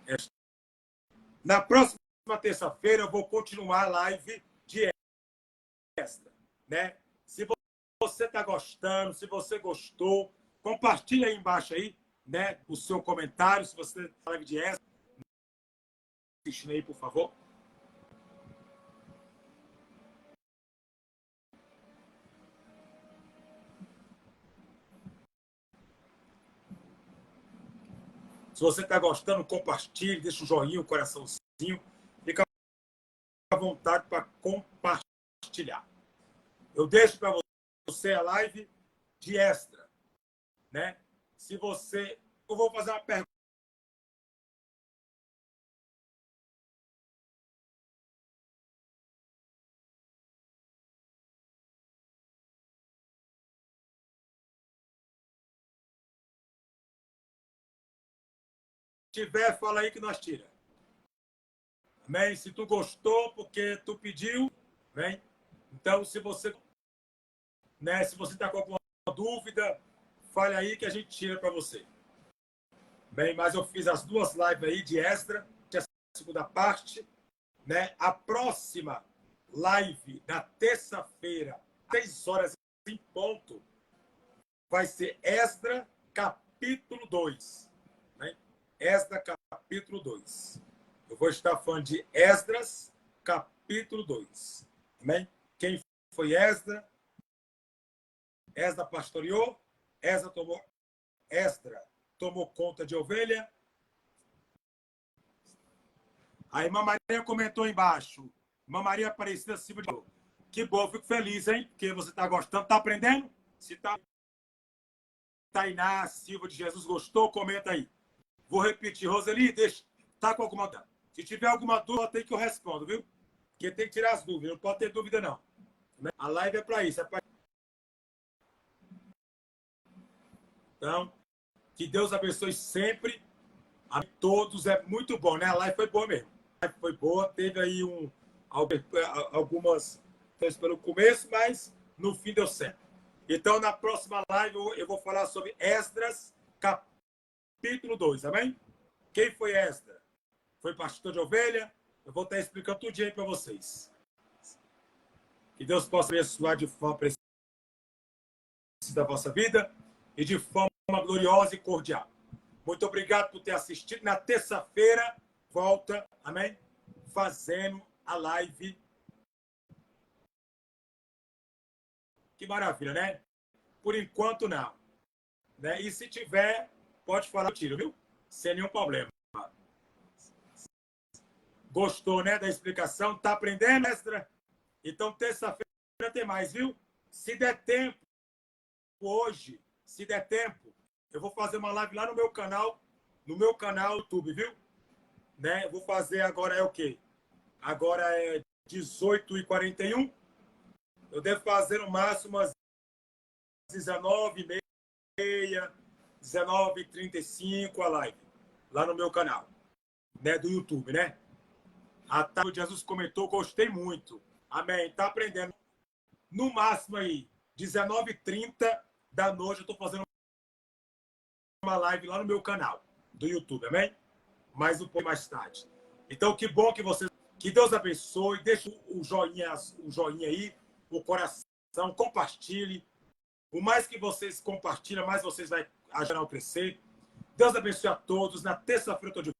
Na próxima terça-feira eu vou continuar a live de Esdras, né? Se você está gostando, se você gostou, compartilha aí embaixo aí, né, o seu comentário, se você está na live de Esdras, assistindo aí, por favor. Se você está gostando, compartilhe, deixa o joinha, o coraçãozinho. Fica à vontade para compartilhar. Eu deixo para você a live de Esdras, né? Se você... Eu vou fazer uma pergunta. Se tiver, fala aí que nós tira. Amém? Se tu gostou, porque tu pediu, amém? Então, se você, né, se você está com alguma dúvida, fale aí que a gente tira para você. Bem, mas eu fiz as duas lives aí de Esdras, a segunda parte, né? A próxima live da terça-feira, 6 horas em ponto, vai ser Esdras capítulo 2. Né? Esdras capítulo 2. Eu vou estar falando de Esdras capítulo 2. Amém? Quem foi Esdras? Esdras pastoreou, Esdras tomou conta de ovelha. A irmã Maria comentou embaixo. Irmã Maria Aparecida Silva de novo. Que bom, fico feliz, hein? Porque você está gostando, está aprendendo? Se tá Tainá Silva de Jesus gostou, comenta aí. Vou repetir, Roseli, deixa. Tá com alguma dúvida? Se tiver alguma dúvida, tem que eu respondo, viu? Porque tem que tirar as dúvidas, não pode ter dúvida, não. A live é para isso, é pra... Então, que Deus abençoe sempre a todos. É muito bom, né? A live foi boa mesmo. A live foi boa, teve aí algumas pelo começo, mas no fim deu certo. Então, na próxima live, eu vou falar sobre Esdras, capítulo 2, amém? Quem foi Esdras? Foi pastor de ovelha? Eu vou estar explicando tudo aí para vocês. Que Deus possa abençoar de forma precisa da vossa vida e de forma gloriosa e cordial. Muito obrigado por ter assistido. Na terça-feira, volta, amém? Fazendo a live. Que maravilha, né? Por enquanto, não. Né? E se tiver, pode falar, eu tiro, viu? Sem nenhum problema. Gostou, né, da explicação? Tá aprendendo, Esdras? Então, terça-feira tem mais, viu? Se der tempo, hoje, se der tempo, eu vou fazer uma live lá no meu canal YouTube, viu? Né? Eu vou fazer agora é o quê? Agora é 18h41. Eu devo fazer no máximo umas 19h30, 19h35 a live. Lá no meu canal, né? Do YouTube, né? A Tati Jesus comentou, gostei muito. Amém. Tá aprendendo. No máximo aí, 19h30 da noite, eu tô fazendo uma live lá no meu canal do YouTube, amém? Mais um pouco mais tarde. Então, que bom que vocês... Que Deus abençoe. Deixa o joinha aí, o coração, compartilhe. Por mais que vocês compartilhem, mais vocês vão ajudar a crescer. Deus abençoe a todos. Na terça-feira eu estou de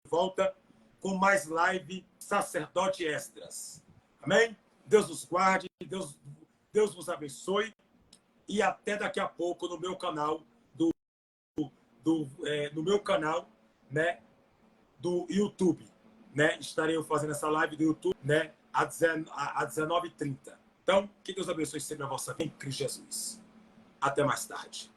volta com mais live Sacerdote Esdras. Amém? Deus nos guarde, Deus vos abençoe. E até daqui a pouco no meu canal no meu canal, né, do YouTube, né? Estarei fazendo essa live do YouTube, né, às 19h30. Então, que Deus abençoe sempre a vossa vida em Cristo Jesus. Até mais tarde.